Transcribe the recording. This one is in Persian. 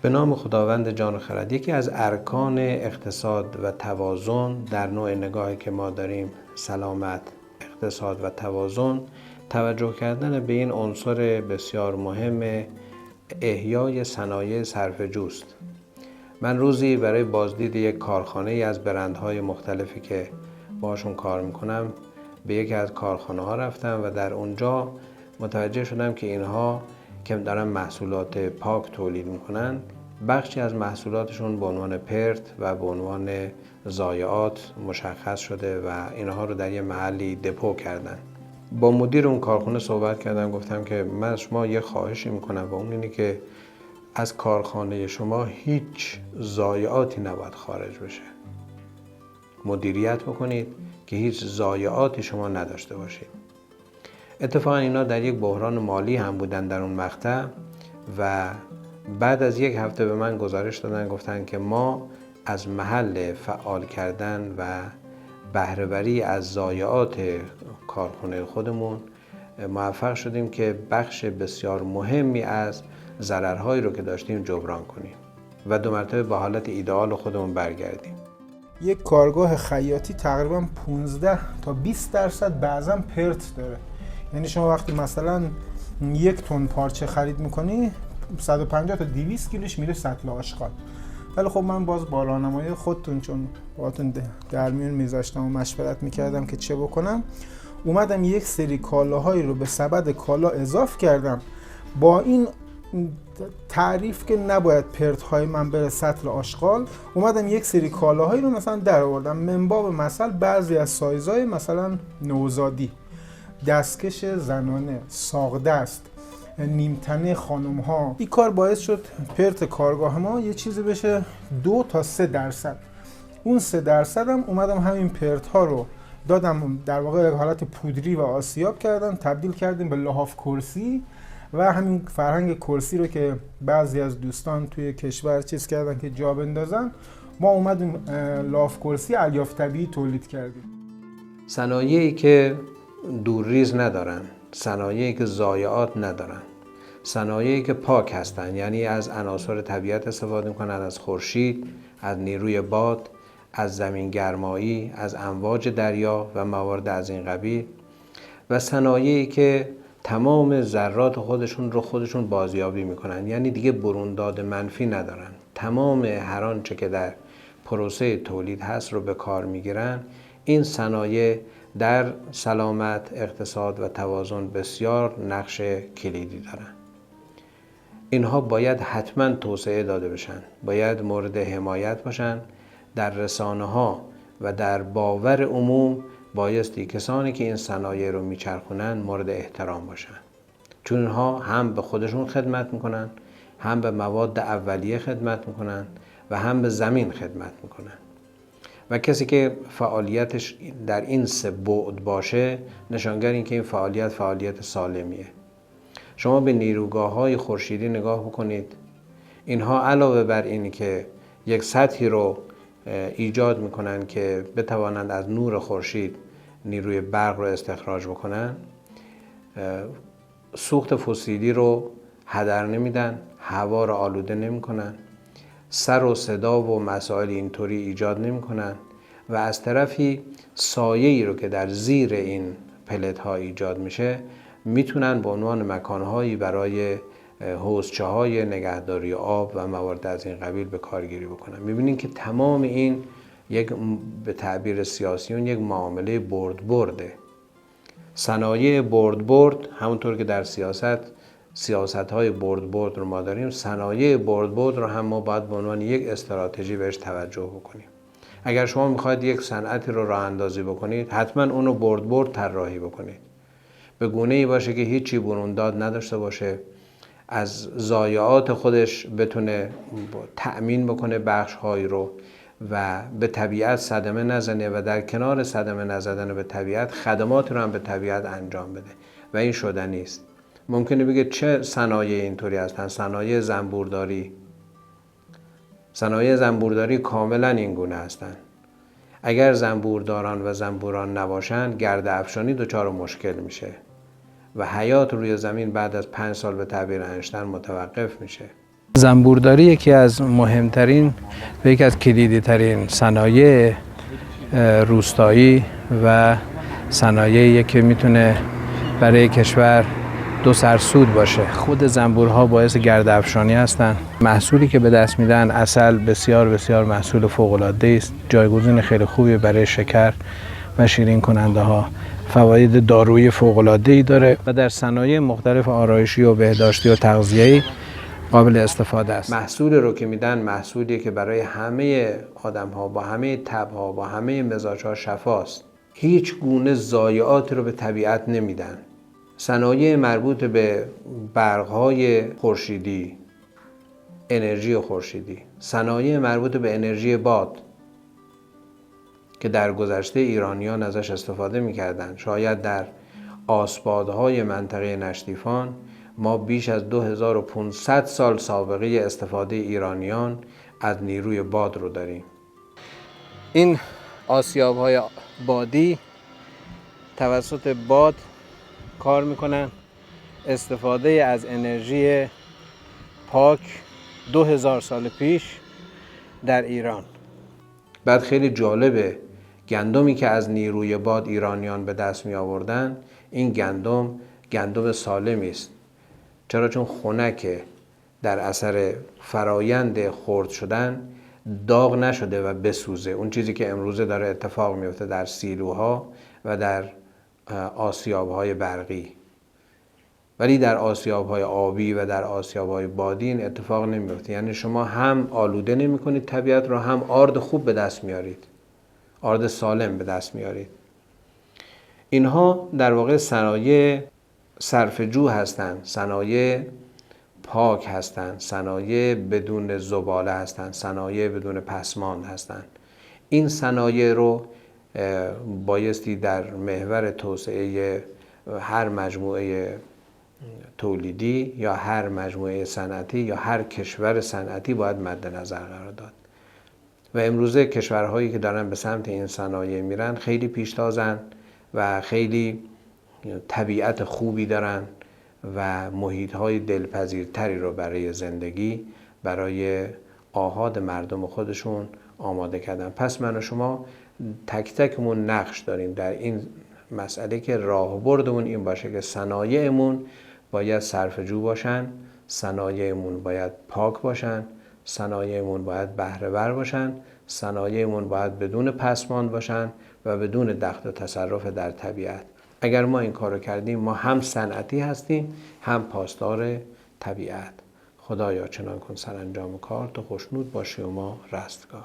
به نام خداوند جان و خرد. یکی از ارکان اقتصاد و توازن در نوع نگاهی که ما داریم، سلامت، اقتصاد و توازن، توجه کردن به این عنصر بسیار مهم احیای صنایع صرفه‌جوست. من روزی برای بازدید یک کارخانه ای از برندهای مختلفی که باشون کار میکنم به یکی از کارخانه ها رفتم و در اونجا متوجه شدم که اینها که دارن محصولات پاک تولید میکنن، بخشی از محصولاتشون به عنوان پرت و به عنوان ضایعات مشخص شده و اینها رو در یه محلی دپو کردن. با مدیر اون کارخانه صحبت کردم، گفتم که من از شما یه خواهشی میکنم و اون اینه که از کارخانه شما هیچ ضایعاتی نباید خارج بشه. مدیریت بکنید که هیچ ضایعاتی شما نداشته باشید. اتفاقا اینا در یک بحران مالی هم بودن در اون مقطع و بعد از یک هفته به من گزارش دادن، گفتن که ما از محل فعال کردن و بهره‌وری از ضایعات کارخانه خودمون موفق شدیم که بخش بسیار مهمی از ضررهایی رو که داشتیم جبران کنیم و 2 مرتبه به حالت ایدئال خودمون برگردیم. یک کارگاه خیاطی تقریبا 15 تا 20% بعضا پرت داره. یعنی شما وقتی مثلا 1 تن پارچه خرید میکنی 150 تا 200 کیلوش میره سطل آشغال. ولی خب من باز با راهنمایی خودتون، چون باهاتون در میون میذاشتم و مشورت میکردم که چه بکنم، اومدم یک سری کالاهایی رو به سبد کالا اضافه کردم با این تعریف که نباید پرت های من بره سطل آشغال. اومدم یک سری کالاهایی رو مثلا در آوردم، من باب مثل بعضی از سایزهای مثلا نوزادی، دستکش زنانه، ساق دست، نیمتنه خانم ها. این کار باعث شد پرت کارگاه ما یه چیزی بشه 2 تا 3%. اون 3% هم اومدم همین پرت ها رو دادم در واقع حالت پودری و آسیاب کردم، تبدیل کردیم به لحاف کرسی و همین فرهنگ کرسی رو که بعضی از دوستان توی کشور چیز کردن که جا بندازن، ما اومدیم لحاف کرسی الیاف طبیعی تولید کردیم. صنایعی که دورریز ندارن، صنایعی که ضایعات ندارن، صنایعی که پاک هستن، یعنی از عناصر طبیعت استفاده میکنن، از خورشید، از نیروی باد، از زمین گرمایی، از امواج دریا و موارد از این قبیل، و صنایعی که تمام ذرات خودشون رو خودشون بازیابی میکنن، یعنی دیگه برونداد منفی ندارن، تمام هر آنچه که در پروسه تولید هست رو به کار میگیرن. این صنایع در سلامت، اقتصاد و توازن بسیار نقش کلیدی دارن. اینها باید حتما توسعه داده بشن، باید مورد حمایت باشن. در رسانه ها و در باور عموم بایستی کسانی که این صنایع رو میچرخونن مورد احترام باشن، چون اینها هم به خودشون خدمت میکنن، هم به مواد اولیه خدمت میکنن و هم به زمین خدمت میکنن. و کسی که فعالیتش در این 3 بعد باشه، نشانگر این که این فعالیت سالمیه. شما به نیروگاه‌های خورشیدی نگاه بکنید. اینها علاوه بر این که یک سطحی رو ایجاد میکنن که بتوانند از نور خورشید نیروی برق رو استخراج بکنن، سوخت فسیلی رو هدر نمیدن، هوا رو آلوده نمیکنن، سر و صدا و مسائل اینطوری ایجاد نمیکنن و از طرفی سایه‌ای رو که در زیر این پلت ها ایجاد میشه میتونن به عنوان مکانهایی برای حوضچه‌های نگهداری آب و موارد از این قبیل به کارگیری بکنن. میبینین که تمام این یک به تعبیر سیاسیون یک معامله برده. صنایع برد، همونطور که در سیاست‌های برد رو ما داریم، صنایع برد رو هم ما باید به عنوان یک استراتژی بهش توجه بکنیم. اگر شما میخواید یک صنعتی رو راه اندازی بکنید، حتما اونو برد طراحی بکنید، به گونه‌ای باشه که هیچی برونداد نداشته باشه، از ضایعات خودش بتونه تأمین بکنه بخش‌هایی رو و به طبیعت صدمه نزنه و در کنار صدمه نزدن به طبیعت خدمات رو هم به طبیعت انجام بده و این شدنی است. ممکنه بگه چه صنایع اینطوری هستن؟ صنایع زنبورداری کاملا این گونه هستن. اگر زنبورداران و زنبوران نباشن، گرد افشانی دچار مشکل میشه و حیات روی زمین بعد از 5 سال به تعبیر انشتن متوقف میشه. زنبورداری یکی از مهمترین و یکی از کلیدی ترین صنایع روستایی و صنایعی که میتونه برای کشور دو سرسود باشه. خود زنبورها باعث گرده‌افشانی هستند. محصولی که به دست میدن عسل بسیار بسیار محصول فوق‌العاده است. جایگزین خیلی خوبی برای شکر و شیرین کننده ها. فواید دارویی فوق‌العاده‌ای داره و در صنایع مختلف آرایشی و بهداشتی و تغذیه‌ای قابل استفاده است. محصول رو که میدن محصولی که برای همه آدم‌ها با همه تب‌ها با همه مزاج‌ها شفاست. هیچ گونه ضایعات رو به طبیعت نمیدن. صنایع مربوط به برق‌های خورشیدی، انرژی خورشیدی، صنایع مربوط به انرژی باد که در گذشته ایرانیان ازش استفاده می‌کردند. شاید در آسپادهای منطقه نشتیفان ما بیش از 2500 سال سابقه استفاده ایرانیان از نیروی باد رو داریم. این آسیاب‌های بادی توسط باد کار میکنن. استفاده از انرژی پاک 2000 سال پیش در ایران. بعد خیلی جالبه گندمی که از نیروی باد ایرانیان به دست می آوردن، این گندم سالمی است. چرا؟ چون خنکه، در اثر فرایند خرد شدن داغ نشده و بسوزه. اون چیزی که امروزه داره اتفاق میفته در سیلوها و در آسیاب‌های برقی، ولی در آسیاب‌های آبی و در آسیاب‌های بادی این اتفاق نمیفته. یعنی شما هم آلوده نمی‌کنید طبیعت رو، هم آرد خوب به دست میارید، آرد سالم به دست میارید. اینها در واقع صنایع صرفه‌جو هستند، صنایع پاک هستند، صنایع بدون زباله هستند، صنایع بدون پسماند هستند. این صنایع رو بایستی در محور توسعه هر مجموعه تولیدی یا هر مجموعه صنعتی یا هر کشور صنعتی باید مد نظر قرار داد. و امروزه کشورهایی که دارن به سمت این صنایع میرن خیلی پیشتازن و خیلی طبیعت خوبی دارن و محیط‌های دلپذیرتری رو برای زندگی، برای آحاد مردم خودشون آماده کردن. پس من و شما تک تکمون نقش داریم در این مسئله که راهبردمون این باشه که صنایعمون باید صرفه‌جو باشن، صنایعمون باید پاک باشن، صنایعمون باید بهره‌ور باشن، صنایعمون باید بدون پسماند باشن و بدون دخل و تصرف در طبیعت. اگر ما این کارو کردیم ما هم صنعتی هستیم هم پاسدار طبیعت. خدایا چنان کن سرانجام کار تو خوشنود باشی و ما رستگار.